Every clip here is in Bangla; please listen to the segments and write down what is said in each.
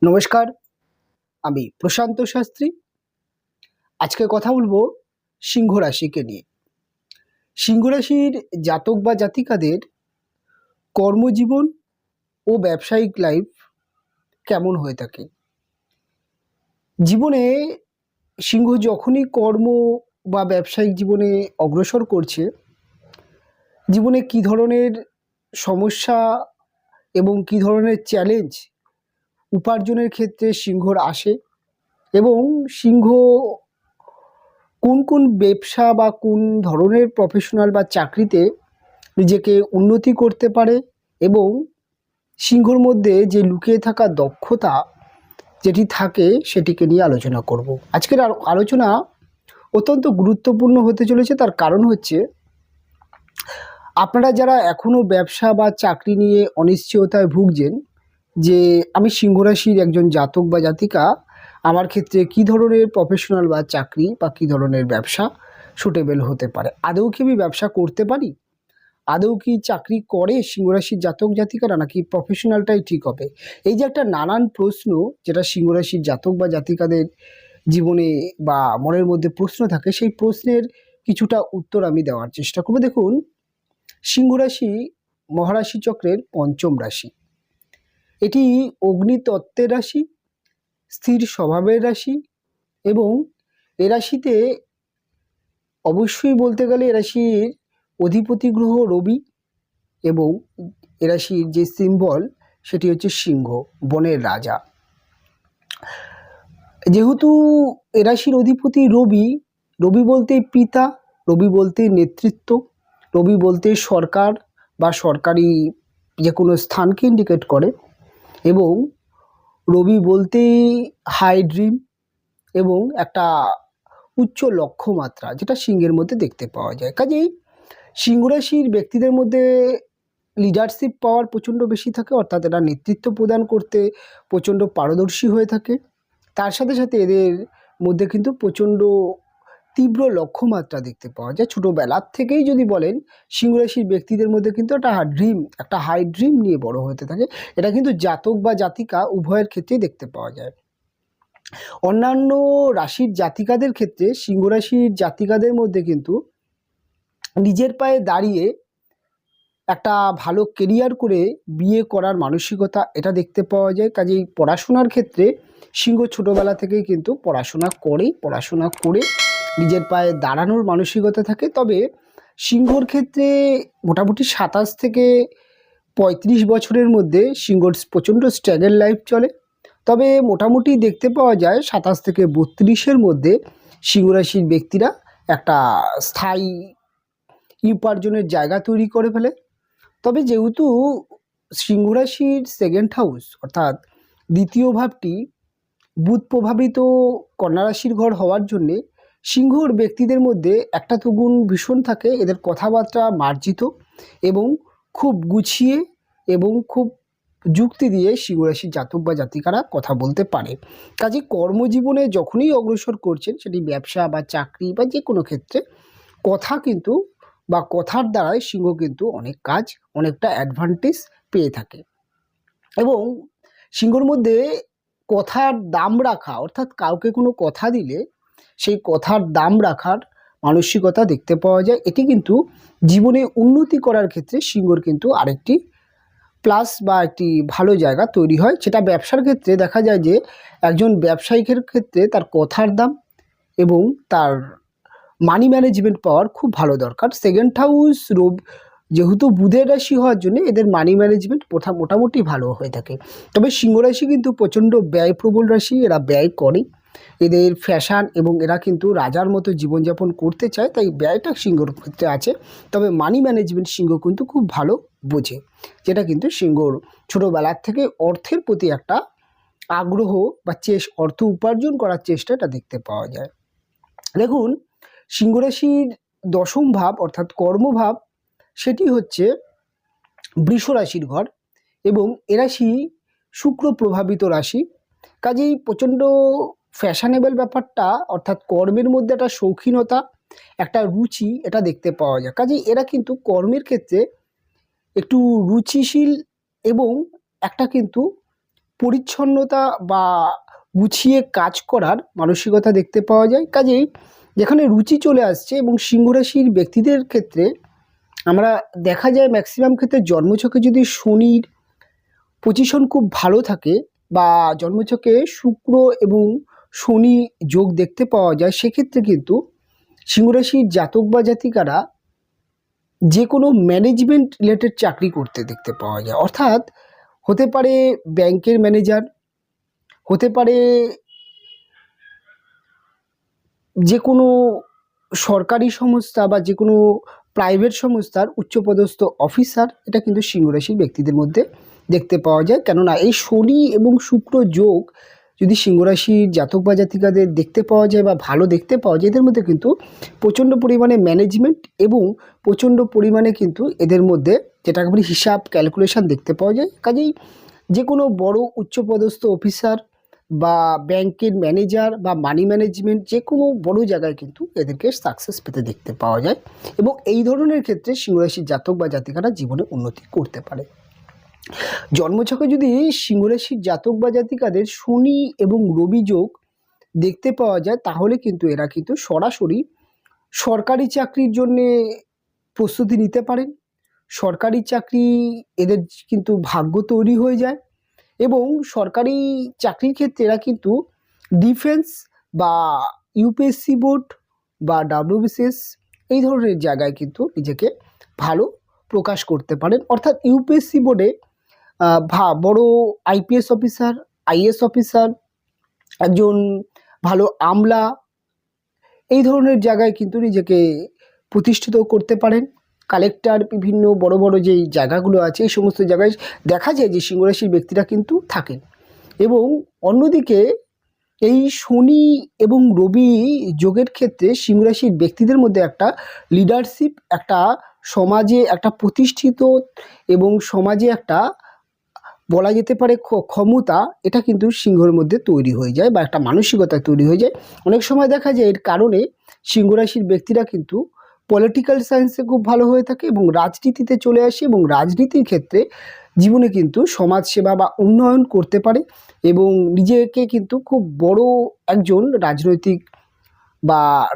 নমস্কার, আমি প্রশান্ত শাস্ত্রী। আজকে কথা বলবো সিংহ রাশিকে নিয়ে। সিংহ রাশির জাতক বা জাতিকাদের কর্মজীবন ও ব্যবসায়িক লাইফ কেমন হয়ে থাকে। জীবনে সিংহ যখনই কর্ম বা ব্যবসায়িক জীবনে অগ্রসর করছে, জীবনে কী ধরনের সমস্যা এবং কী ধরনের চ্যালেঞ্জ উপার্জনের ক্ষেত্রে সিংহর আসে এবং সিংহ কোন কোন ব্যবসা বা কোন ধরনের প্রফেশনাল বা চাকরিতে নিজেকে উন্নতি করতে পারে এবং সিংহর মধ্যে যে লুকিয়ে থাকা দক্ষতা যেটি থাকে সেটিকে নিয়ে আলোচনা করব। আজকের আলোচনা অত্যন্ত গুরুত্বপূর্ণ হতে চলেছে। তার কারণ হচ্ছে, আপনারা যারা এখনও ব্যবসা বা চাকরি নিয়ে অনিশ্চয়তায় ভুগছেন যে আমি সিংহ রাশির একজন জাতক বা জাতিকা, আমার ক্ষেত্রে কী ধরনের প্রফেশনাল বা চাকরি বা কী ধরনের ব্যবসা সুটেবেল হতে পারে, আদৌ কি আমি ব্যবসা করতে পারি, আদৌ কি চাকরি করে সিংহরাশির জাতক জাতিকারা, নাকি প্রফেশনালটাই ঠিক হবে। এই যে একটা নানান প্রশ্ন যেটা সিংহরাশির জাতক বা জাতিকাদের জীবনে বা মনের মধ্যে প্রশ্ন থাকে, সেই প্রশ্নের কিছুটা উত্তর আমি দেওয়ার চেষ্টা করব। দেখুন, সিংহরাশি মহারাশি চক্রের পঞ্চম রাশি। এটি অগ্নিতত্ত্বের রাশি, স্থির স্বভাবের রাশি এবং এ রাশিতে অবশ্যই বলতে গেলে এ রাশির অধিপতি গ্রহ রবি এবং এ রাশির যে সিম্বল সেটি হচ্ছে সিংহ, বনের রাজা। যেহেতু এ রাশির অধিপতি রবি, রবি বলতে পিতা, রবি বলতে নেতৃত্ব, রবি বলতে সরকার বা সরকারি যে কোনো স্থানকে ইন্ডিকেট করে এবং রবি বলতে হাই ড্রিম এবং একটা উচ্চ লক্ষ্যমাত্রা যেটা সিংহের মধ্যে দেখতে পাওয়া যায়। কাজেই সিংহ রাশির ব্যক্তিদের মধ্যে লিডারশিপ পাওয়ার প্রচণ্ড বেশি থাকে, অর্থাৎ এরা নেতৃত্ব প্রদান করতে প্রচণ্ড পারদর্শী হয়ে থাকে। তার সাথে সাথে এদের মধ্যে কিন্তু প্রচণ্ড তীব্র লক্ষ্যমাত্রা দেখতে পাওয়া যায়। ছোটোবেলার থেকেই যদি বলেন, সিংহ রাশির ব্যক্তিদের মধ্যে কিন্তু একটা হাই ড্রিম নিয়ে বড় হতে থাকে। এটা কিন্তু জাতক বা জাতিকা উভয়ের ক্ষেত্রেই দেখতে পাওয়া যায়। অন্যান্য রাশির জাতিকাদের ক্ষেত্রে সিংহ রাশির জাতিকাদের মধ্যে কিন্তু নিজের পায়ে দাঁড়িয়ে একটা ভালো কেরিয়ার করে বিয়ে করার মানসিকতা এটা দেখতে পাওয়া যায়। কাজেই পড়াশোনার ক্ষেত্রে সিংহ ছোটোবেলা থেকেই কিন্তু পড়াশোনা করে নিজের পায়ে দাঁড়ানোর মানসিকতা থাকে। তবে সিংহর ক্ষেত্রে মোটামুটি ২৭ থেকে ৩৫ বছরের মধ্যে সিংহর প্রচণ্ড স্ট্রাগল লাইফ চলে। তবে মোটামুটি দেখতে পাওয়া যায় ২৭ থেকে ৩২-এর মধ্যে সিংহ রাশির ব্যক্তিরা একটা স্থায়ী উপার্জনের জায়গা তৈরি করে ফেলে। তবে যেহেতু সিংহ রাশির সেকেন্ড হাউস অর্থাৎ দ্বিতীয় ভাবটি বুধ প্রভাবিত কন্যা রাশির ঘর হওয়ার জন্যে সিংহর ব্যক্তিদের মধ্যে একটা তো গুণ ভীষণ থাকে, এদের কথাবার্তা মার্জিত এবং খুব গুছিয়ে এবং খুব যুক্তি দিয়ে সিংহ রাশির জাতক বা জাতিকারা কথা বলতে পারে। কাজে কর্মজীবনে যখনই অগ্রসর করছেন, সেটি ব্যবসা বা চাকরি বা যে কোনো ক্ষেত্রে কথা কিন্তু বা কথার দ্বারাই সিংহ কিন্তু অনেক কাজ, অনেকটা অ্যাডভান্টেজ পেয়ে থাকে। এবং সিংহর মধ্যে কথার দাম রাখা, অর্থাৎ কাউকে কোনো কথা দিলে সেই কথার দাম রাখার মানসিকতা দেখতে পাওয়া যায়। এটি কিন্তু জীবনে উন্নতি করার ক্ষেত্রে সিংহর কিন্তু আরেকটি প্লাস বা একটি ভালো জায়গা তৈরি হয়। সেটা ব্যবসার ক্ষেত্রে দেখা যায় যে একজন ব্যবসায়িকের ক্ষেত্রে তার কথার দাম এবং তার মানি ম্যানেজমেন্ট পাওয়ার খুব ভালো দরকার। সেকেন্ড হাউস যেহেতু বুধের রাশি হওয়ার জন্য এদের মানি ম্যানেজমেন্ট মোটামুটি ভালো হয়ে থাকে। তবে সিংহ রাশি কিন্তু প্রচণ্ড ব্যয়প্রবল রাশি, এরা ব্যয় করে, এদের ফ্যাশন এবং এরা কিন্তু রাজার মতো জীবনযাপন করতে চায়, তাই ব্যয়টা সিংহর ক্ষেত্রে আছে। তবে মানি ম্যানেজমেন্ট সিংহ কিন্তু খুব ভালো বোঝে, যেটা কিন্তু সিংহর ছোটোবেলার থেকে অর্থের প্রতি একটা আগ্রহ বা অর্থ উপার্জন করার চেষ্টাটা দেখতে পাওয়া যায়। দেখুন, সিংহ রাশির দশম ভাব অর্থাৎ কর্মভাব, সেটি হচ্ছে বৃষ রাশির ঘর এবং এ রাশি শুক্র প্রভাবিত রাশি। কাজেই প্রচণ্ড ফ্যাশনেবল ব্যাপারটা, অর্থাৎ কর্মের মধ্যে একটা শৌখিনতা, একটা রুচি এটা দেখতে পাওয়া যায়। কাজেই এরা কিন্তু কর্মের ক্ষেত্রে একটু রুচিশীল এবং একটা কিন্তু পরিচ্ছন্নতা বা গুছিয়ে কাজ করার মানসিকতা দেখতে পাওয়া যায়। কাজেই যেখানে রুচি চলে আসছে এবং সিংহ রাশির ব্যক্তিদের ক্ষেত্রে আমরা দেখা যায় ম্যাক্সিমাম ক্ষেত্রে জন্মছকে যদি শনির পজিশন খুব ভালো থাকে বা জন্মছকে শুক্র এবং শনি যোগ দেখতে পাওয়া যায়, সেক্ষেত্রে কিন্তু সিংহরাশির জাতক বা জাতিকারা যে কোনো ম্যানেজমেন্ট রিলেটেড চাকরি করতে দেখতে পাওয়া যায়। অর্থাৎ হতে পারে ব্যাংকের ম্যানেজার, হতে পারে যে কোনো সরকারি সংস্থা বা যে কোনো প্রাইভেট সংস্থার উচ্চপদস্থ অফিসার, এটা কিন্তু সিংহরাশির ব্যক্তিদের মধ্যে দেখতে পাওয়া যায়। কেননা এই শনি এবং শুক্র যোগ যদি সিংহরাশির জাতক বা জাতিকাদের দেখতে পাওয়া যায় বা ভালো দেখতে পাওয়া যায়, এদের মধ্যে কিন্তু প্রচণ্ড পরিমাণে ম্যানেজমেন্ট এবং প্রচণ্ড পরিমাণে কিন্তু এদের মধ্যে যেটাকে বলি হিসাব ক্যালকুলেশন দেখতে পাওয়া যায়। কাজেই যে কোনো বড় উচ্চপদস্থ অফিসার বা ব্যাংকের ম্যানেজার বা মানি ম্যানেজমেন্ট যে কোনো বড় জায়গায় কিন্তু এদেরকে সাকসেস পেতে দেখতে পাওয়া যায় এবং এই ধরনের ক্ষেত্রে সিংহরাশির জাতক বা জাতিকারা জীবনে উন্নতি করতে পারে। জন্মছকে যদি সিংহরাশির জাতক বা জাতিকাদের শনি এবং রবি যোগ দেখতে পাওয়া যায়, তাহলে কিন্তু এরা কিন্তু সরাসরি সরকারি চাকরির জন্যে প্রস্তুতি নিতে পারেন। সরকারি চাকরি এদের কিন্তু ভাগ্য তৈরি হয়ে যায় এবং সরকারি চাকরির ক্ষেত্রে এরা কিন্তু ডিফেন্স বা ইউপিএসসি বোর্ড বা ডাব্লিউবিসিএস এই ধরনের জায়গায় কিন্তু নিজেকে ভালো প্রকাশ করতে পারেন। অর্থাৎ ইউপিএসসি বোর্ডে বড় আইপিএস অফিসার, আইএস অফিসার, একজন ভালো আমলা, এই ধরনের জায়গায় কিন্তু নিজেকে প্রতিষ্ঠিত করতে পারেন। কালেক্টর, বিভিন্ন বড় বড় যেই জায়গাগুলো আছে এই সমস্ত জায়গায় দেখা যায় যে সিংহরাশির ব্যক্তিরা কিন্তু থাকেন। এবং অন্যদিকে এই শনি এবং রবি যোগের ক্ষেত্রে সিংহরাশির ব্যক্তিদের মধ্যে একটা লিডারশিপ, একটা সমাজে একটা প্রতিষ্ঠিত এবং সমাজে একটা বলা যেতে পারে ক্ষমতা, এটা কিন্তু সিংহের মধ্যে তৈরি হয়ে যায় বা একটা মানসিকতা তৈরি হয়ে যায়। অনেক সময় দেখা যায় এর কারণে সিংহরাশির ব্যক্তিরা কিন্তু পলিটিক্যাল সায়েন্সে খুব ভালো হয়ে থাকে এবং রাজনীতিতে চলে আসে এবং রাজনীতির ক্ষেত্রে জীবনে কিন্তু সমাজসেবা বা উন্নয়ন করতে পারে এবং নিজেকে কিন্তু খুব বড় একজন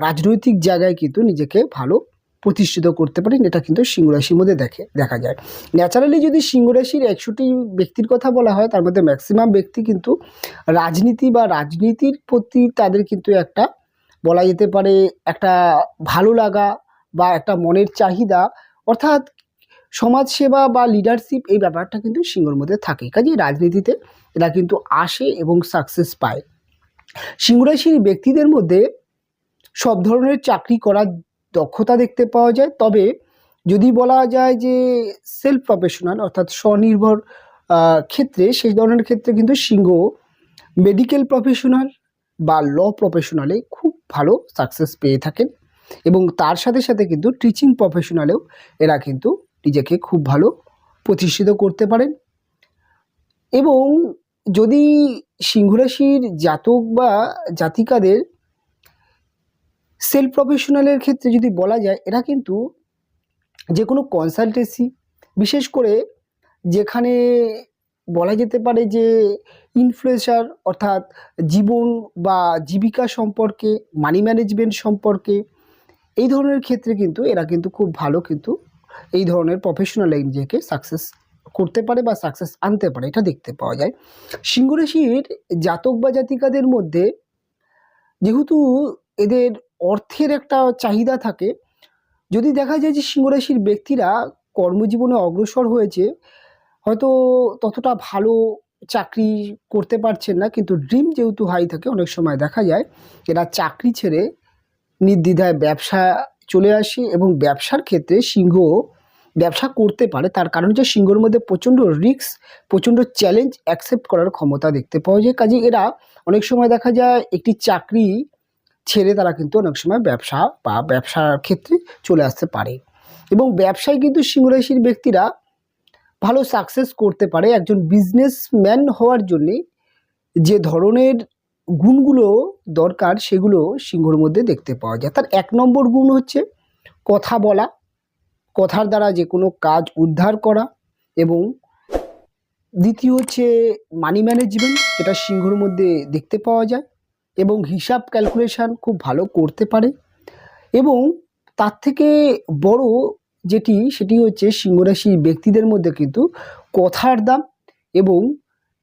রাজনৈতিক জায়গায় কিন্তু নিজেকে ভালো প্রতিষ্ঠিত করতে পারেন। এটা কিন্তু সিংহরাশির মধ্যে দেখা যায়। ন্যাচারালি যদি সিংহরাশির 100টি ব্যক্তির কথা বলা হয়, তার মধ্যে ম্যাক্সিমাম ব্যক্তি কিন্তু রাজনীতি বা রাজনীতির প্রতি তাদের কিন্তু একটা বলা যেতে পারে একটা ভালো লাগা বা একটা মনের চাহিদা, অর্থাৎ সমাজসেবা বা লিডারশিপ, এই ব্যাপারটা কিন্তু সিংহর মধ্যে থাকে। কাজেই রাজনীতিতে এরা কিন্তু আসে এবং সাকসেস পায়। সিংহরাশির ব্যক্তিদের মধ্যে সব ধরনের চাকরি করার দক্ষতা দেখতে পাওয়া যায়। তবে যদি বলা যায় যে সেলফ প্রফেশনাল অর্থাৎ স্বনির্ভর ক্ষেত্রে, সেই ধরনের ক্ষেত্রে কিন্তু সিংহ মেডিকেল প্রফেশনাল বা ল প্রফেশনালে খুব ভালো সাকসেস পেয়ে থাকেন এবং তার সাথে সাথে কিন্তু টিচিং প্রফেশনালেও এরা কিন্তু নিজেকে খুব ভালো প্রতিষ্ঠিত করতে পারেন। এবং যদি সিংহরাশির জাতক বা জাতিকাদের সেলফ প্রফেশনালের ক্ষেত্রে যদি বলা যায়, এরা কিন্তু যে কোনো কনসালটেন্সি, বিশেষ করে যেখানে বলা যেতে পারে যে ইনফ্লুয়েন্সার অর্থাৎ জীবন বা জীবিকা সম্পর্কে, মানি ম্যানেজমেন্ট সম্পর্কে, এই ধরনের ক্ষেত্রে কিন্তু এরা কিন্তু খুব ভালো কিন্তু এই ধরনের প্রফেশনালে নিজেকে সাকসেস করতে পারে বা সাকসেস আনতে পারে, এটা দেখতে পাওয়া যায়। সিংহরাশির জাতক বা জাতিকাদের মধ্যে যেহেতু এদের অর্থের একটা চাহিদা থাকে, যদি দেখা যায় যে সিংহরাশির ব্যক্তিরা কর্মজীবনে অগ্রসর হয়েছে, হয়তো ততটা ভালো চাকরি করতে পারছেন না, কিন্তু ড্রিম যেহেতু হাই থাকে, অনেক সময় দেখা যায় এরা চাকরি ছেড়ে নির্দ্বিধায় ব্যবসা চলে আসে এবং ব্যবসার ক্ষেত্রে সিংহ ব্যবসা করতে পারে। তার কারণ হচ্ছে সিংহর মধ্যে প্রচণ্ড রিস্ক, প্রচণ্ড চ্যালেঞ্জ অ্যাকসেপ্ট করার ক্ষমতা দেখতে পাওয়া যায়। কাজে এরা অনেক সময় দেখা যায় একটি চাকরি ছেড়ে তারা কিন্তু অনেক সময় ব্যবসা বা ব্যবসার ক্ষেত্রে চলে আসতে পারে এবং ব্যবসায় কিন্তু সিংহরাশির ব্যক্তিরা ভালো সাকসেস করতে পারে। একজন বিজনেসম্যান হওয়ার জন্যে যে ধরনের গুণগুলো দরকার, সেগুলো সিংহর মধ্যে দেখতে পাওয়া যায়। তার 1 নম্বর গুণ হচ্ছে কথা বলা, কথার দ্বারা যে কোনো কাজ উদ্ধার করা এবং দ্বিতীয় হচ্ছে মানি ম্যানেজমেন্ট, যেটা সিংহর মধ্যে দেখতে পাওয়া যায়, এবং হিসাব ক্যালকুলেশন খুব ভালো করতে পারে। এবং তার থেকে বড় সেটি হচ্ছে সিংহ রাশির ব্যক্তিদের মধ্যে কিন্তু কথার দাম এবং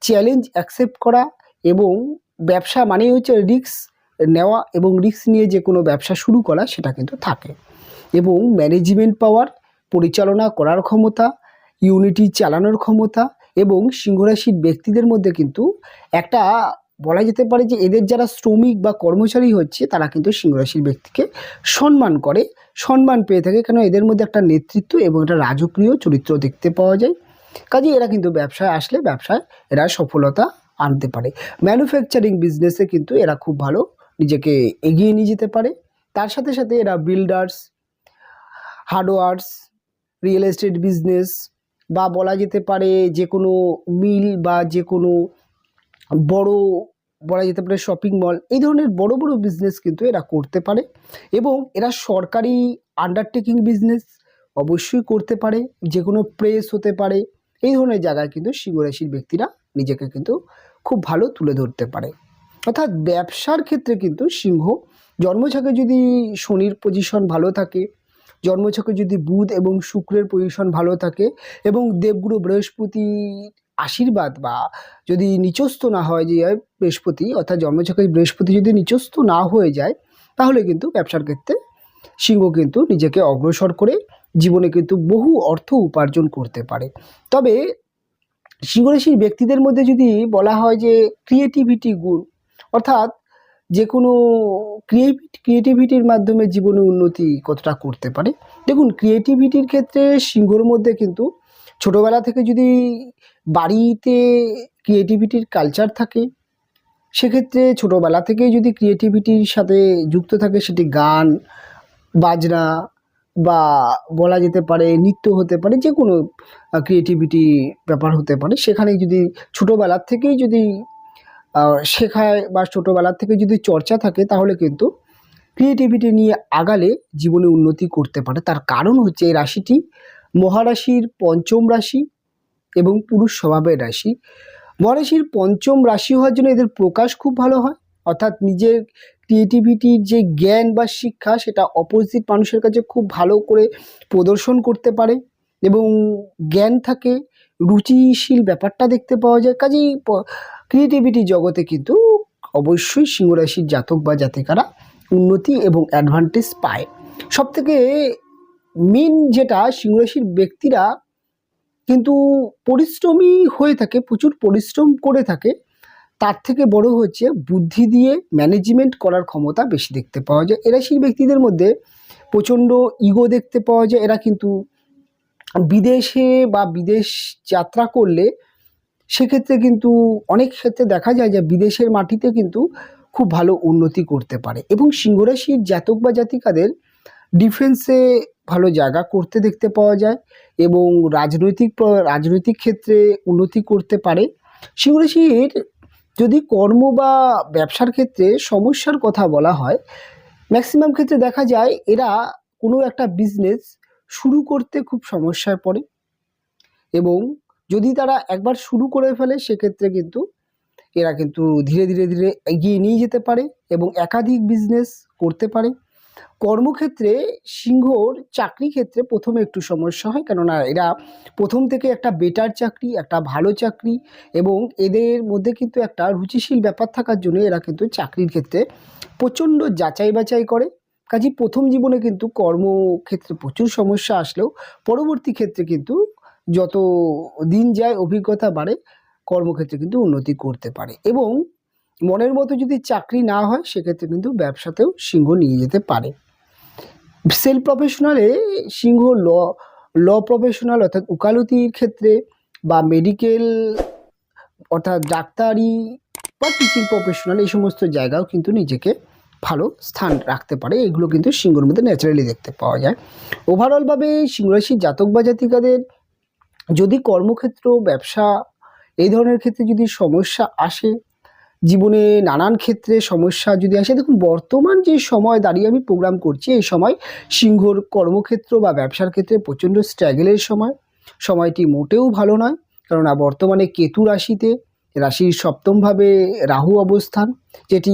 চ্যালেঞ্জ অ্যাকসেপ্ট করা, এবং ব্যবসা মানেই হচ্ছে রিস্ক নেওয়া, এবং রিস্ক নিয়ে যে কোনো ব্যবসা শুরু করা সেটা কিন্তু থাকে। এবং ম্যানেজমেন্ট পাওয়ার, পরিচালনা করার ক্ষমতা, ইউনিটি চালানোর ক্ষমতা, এবং সিংহরাশির ব্যক্তিদের মধ্যে কিন্তু একটা বলা যেতে পারে যে এদের যারা শ্রমিক বা কর্মচারী হচ্ছে তারা কিন্তু সিংহরাশির ব্যক্তিকে সম্মান করে, সম্মান পেয়ে থাকে, কেন এদের মধ্যে একটা নেতৃত্ব এবং একটা রাজকীয় চরিত্র দেখতে পাওয়া যায়। কাজে এরা কিন্তু ব্যবসায় আসলে ব্যবসায় এরা সফলতা আনতে পারে। ম্যানুফ্যাকচারিং বিজনেসে কিন্তু এরা খুব ভালো নিজেকে এগিয়ে নিয়ে যেতে পারে। তার সাথে সাথে এরা builders, hardwares, real estate business, বা বলা যেতে পারে যে কোনো মিল বা যে কোনো বড় বলা যেতে পারে শপিং মল, এই ধরনের বড় বড় বিজনেস কিন্তু এরা করতে পারে। এবং এরা সরকারি আন্ডারটেকিং বিজনেস অবশ্যই করতে পারে, যে কোনো প্রেস হতে পারে, এই ধরনের জায়গায় কিন্তু সিংহরাশির ব্যক্তিরা নিজেকে কিন্তু খুব ভালো তুলে ধরতে পারে। অর্থাৎ ব্যবসার ক্ষেত্রে কিন্তু সিংহ জন্মছকে যদি শনির পজিশন ভালো থাকে, জন্মছকে যদি বুধ এবং শুক্রের পজিশন ভালো থাকে, এবং দেবগুরু বৃহস্পতির আশীর্বাদ বা যদি নিচস্থ না হয় যে বৃহস্পতি, অর্থাৎ জন্মছকে বৃহস্পতি যদি নিচস্থ না হয়ে যায়, তাহলে কিন্তু ব্যবসার ক্ষেত্রে সিংহ কিন্তু নিজেকে অগ্রসর করে জীবনে কিন্তু বহু অর্থ উপার্জন করতে পারে। তবে সিংহরাশির ব্যক্তিদের মধ্যে যদি বলা হয় যে ক্রিয়েটিভিটি গুণ, অর্থাৎ যে কোনো ক্রিয়েটিভিটির মাধ্যমে জীবনে উন্নতি কতটা করতে পারে। দেখুন, ক্রিয়েটিভিটির ক্ষেত্রে সিংহর মধ্যে কিন্তু ছোটোবেলা থেকে যদি বাড়িতে ক্রিয়েটিভিটির কালচার থাকে, সেক্ষেত্রে ছোটোবেলা থেকেই যদি ক্রিয়েটিভিটির সাথে যুক্ত থাকে, সেটি গান বাজনা বা বলা যেতে পারে নৃত্য হতে পারে, যে কোনো ক্রিয়েটিভিটি ব্যাপার হতে পারে, সেখানে যদি ছোটোবেলার থেকেই যদি শেখায় বা ছোটোবেলার থেকে যদি চর্চা থাকে, তাহলে কিন্তু ক্রিয়েটিভিটি নিয়ে আগালে জীবনে উন্নতি করতে পারে। তার কারণ হচ্ছে এই রাশিটি মহারাশির পঞ্চম রাশি এবং পুরুষ স্বভাবের রাশি। মহারাশির পঞ্চম রাশি হওয়ার জন্য এদের প্রকাশ খুব ভালো হয়, অর্থাৎ নিজের ক্রিয়েটিভিটির যে জ্ঞান বা শিক্ষা সেটা অপোজিট মানুষের কাছে খুব ভালো করে প্রদর্শন করতে পারে, এবং জ্ঞান থাকে, রুচিশীল ব্যাপারটা দেখতে পাওয়া যায়। কাজেই ক্রিয়েটিভিটি জগতে কিন্তু অবশ্যই সিংহরাশির জাতক বা জাতিকারা উন্নতি এবং অ্যাডভান্টেজ পায়। সবথেকে মেন যেটা, সিংহরাশির ব্যক্তিরা কিন্তু পরিশ্রমী হয়ে থাকে, প্রচুর পরিশ্রম করে থাকে, তার থেকে বড় হচ্ছে বুদ্ধি দিয়ে ম্যানেজমেন্ট করার ক্ষমতা বেশি দেখতে পাওয়া যায়। এরা সেই ব্যক্তিদের মধ্যে প্রচণ্ড ইগো দেখতে পাওয়া যায়। এরা কিন্তু বিদেশে বা বিদেশ যাত্রা করলে সেক্ষেত্রে কিন্তু অনেক ক্ষেত্রে দেখা যায় যে বিদেশের মাটিতে কিন্তু খুব ভালো উন্নতি করতে পারে। এবং সিংহরাশির জাতক বা জাতিকাদের ডিফেন্সে ভালো জায়গা করতে দেখতে পাওয়া যায়, এবং রাজনৈতিক ক্ষেত্রে উন্নতি করতে পারে। সিংহরাশির যদি কর্ম বা ব্যবসার ক্ষেত্রে সমস্যার কথা বলা হয়, ম্যাক্সিমাম ক্ষেত্রে দেখা যায় এরা কোনো একটা বিজনেস শুরু করতে খুব সমস্যায় পড়ে, এবং যদি তারা একবার শুরু করে ফেলে সেক্ষেত্রে কিন্তু এরা কিন্তু ধীরে ধীরে ধীরে এগিয়ে নিয়ে যেতে পারে এবং একাধিক বিজনেস করতে পারে। কর্মক্ষেত্রে সিংহর চাকরি ক্ষেত্রে প্রথমে একটু সমস্যা হয়, কেননা এরা প্রথম থেকে একটা বেটার চাকরি, একটা ভালো চাকরি, এবং এদের মধ্যে কিন্তু একটা রুচিশীল ব্যাপার থাকার জন্য এরা কিন্তু চাকরির ক্ষেত্রে প্রচণ্ড যাচাই বাছাই করে। কাজেই প্রথম জীবনে কিন্তু কর্মক্ষেত্রে প্রচুর সমস্যা আসলেও পরবর্তী ক্ষেত্রে কিন্তু যত দিন যায় অভিজ্ঞতা বাড়ে, কর্মক্ষেত্রে কিন্তু উন্নতি করতে পারে। এবং মনের মতো যদি চাকরি না হয় সেক্ষেত্রে কিন্তু ব্যবসাতেও সিংহ নিয়ে যেতে পারে। সেলফ প্রফেশনালে সিংহ ল প্রফেশনাল অর্থাৎ উকালতির ক্ষেত্রে, বা মেডিকেল অর্থাৎ ডাক্তারি বা টিচিং প্রফেশনাল, এই সমস্ত জায়গাও কিন্তু নিজেকে ভালো স্থান রাখতে পারে। এগুলো কিন্তু সিংহর মধ্যে ন্যাচারালি দেখতে পাওয়া যায়। ওভারঅলভাবে সিংহরাশির জাতক বা জাতিকাদের যদি কর্মক্ষেত্র, ব্যবসা এই ধরনের ক্ষেত্রে যদি সমস্যা আসে, জীবনে নানান ক্ষেত্রে সমস্যা যদি আসে, দেখুন বর্তমান যে সময় দাঁড়িয়ে আমি প্রোগ্রাম করছি, এই সময় সিংহর কর্মক্ষেত্র বা ব্যবসার ক্ষেত্রে প্রচণ্ড স্ট্রাগলের সময়টি মোটেও ভালো নয়। কেননা বর্তমানে কেতু রাশিতে, রাশির সপ্তমভাবে রাহু অবস্থান, যেটি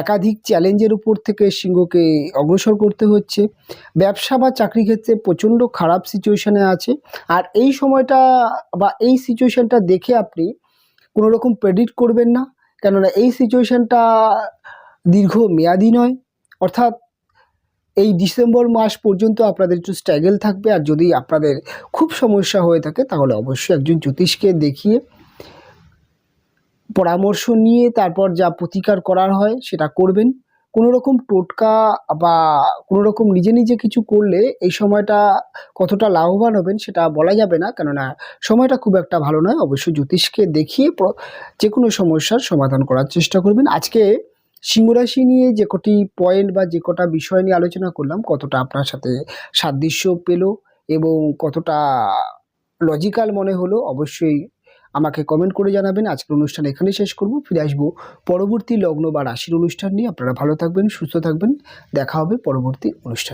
একাধিক চ্যালেঞ্জের উপর থেকে সিংহকে অগ্রসর করতে হচ্ছে। ব্যবসা বা চাকরি ক্ষেত্রে প্রচণ্ড খারাপ সিচুয়েশানে আছে। আর এই সময়টা বা এই সিচুয়েশানটা দেখে আপনি কোনো রকম প্রেডিক্ট করবেন না, কেননা এই সিচুয়েশানটা দীর্ঘ মেয়াদি নয়। অর্থাৎ এই ডিসেম্বর মাস পর্যন্ত আপনাদের একটু স্ট্রাগল থাকবে। আর যদি আপনাদের খুব সমস্যা হয়ে থাকে তাহলে অবশ্যই একজন জ্যোতিষকে দেখিয়ে পরামর্শ নিয়ে তারপর যা প্রতিকার করার হয় সেটা করবেন। কোনো রকম টোটকা বা কোনো রকম নিজে নিজে কিছু করলে এই সময়টা কতটা লাভবান হবেন সেটা বলা যাবে না, কেননা সময়টা খুব একটা ভালো নয়। অবশ্যই জ্যোতিষকে দেখিয়ে যে কোনো সমস্যার সমাধান করার চেষ্টা করবেন। আজকে সিংহরাশি নিয়ে যে কটি পয়েন্ট বা যে কটা বিষয় নিয়ে আলোচনা করলাম, কতটা আপনার সাথে সাদৃশ্য পেল এবং কতটা লজিক্যাল মনে হলো, অবশ্যই আমাকে কমেন্ট করে জানাবেন। আজকের অনুষ্ঠান এখানেই শেষ করব। ফিরে আসবো পরবর্তী লগ্ন বা রাশির অনুষ্ঠান নিয়ে। আপনারা ভালো থাকবেন, সুস্থ থাকবেন। দেখা হবে পরবর্তী অনুষ্ঠানে।